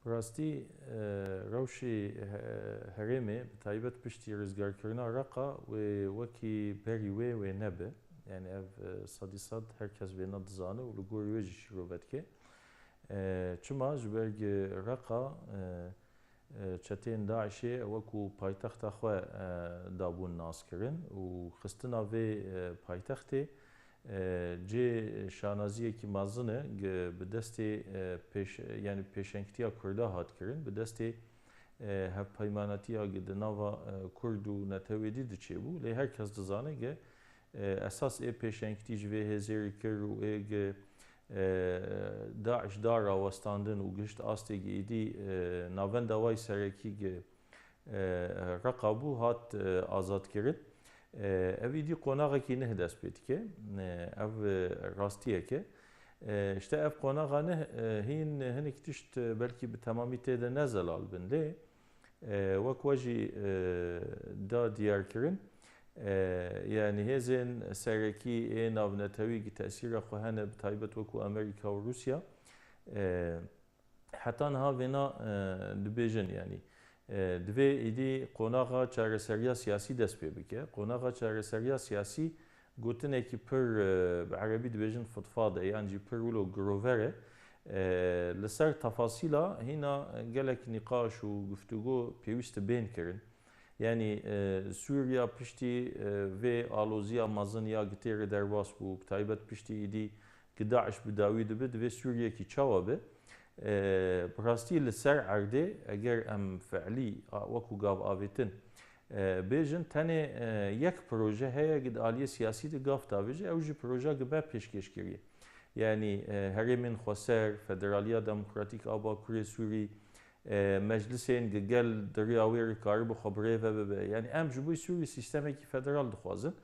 براستی روشی هرمه تایبەت پشتی ڕزگارکردنا ڕقا و وەکی بەری وێ نەبێ یعنی ئەv سەدی سەد هەر کەس بێنە دزانە و لە گۆری وێژی شیرۆڤەتکێ چما ji ber ڕقا çetên Daişê wekû paytexta xwe dabûn naskirin û xistina vê paytextê cê şanaziyekî mezin e bi destê yani pêşengtiya Kurda hat kirin bi destê hevpeymanetiya di nava Kurd û Netewêdî diçêbû lê her kes dizane ge esas ê pêşengtî ji vê hêzêrî kir û ê Daeş dar rawestandin û gişt asteke êdî navenda way serekî Reqa bû hat azadkirin. Ev êdî qonaxekî neh dest pê dike, ev rastiyek e. İşte ev qonaxa neh hîn hinek tişt belkî bi temamî tê de ne zelal bin lê wek we jî da diyar kirin. Yani hêzên serekî ê navnetewî tesîra xwe hene bi taybet wekû Amerîka û Rusya heta niha vêna dibêjin yanî divê êdî qonaxa çareseriya siyasî dest pê bike. Qonaxa çareseriya siyasî gotinekî pir bi erebî dibêjin fitfad e yan jî pir wilo girover e. Li ser tefasîla hîna gelek nîqaş û guftûgo pêwîst bên kirin. Yani Suriya piştî vê aloziya mezin ya gitêrê derbas bû taybet piştî êdî ki Daeş bi dawî dibe divê Sûriyekî çawa be. Bi rastî li ser erdê eger em feelî wekû gav avêtin bêjin tenê yek proje heye di aliyê siyasî de gav davêje ew jî proja gibe pêşkêşkirî. Yani herêmên xweser, Federaliya Demokratîk a Bakurê Sûrî meclisên gel diriya wê karî bi xwe birêve bibe. Yani em ji bo Sûrî sîstemekî federal dixwazin.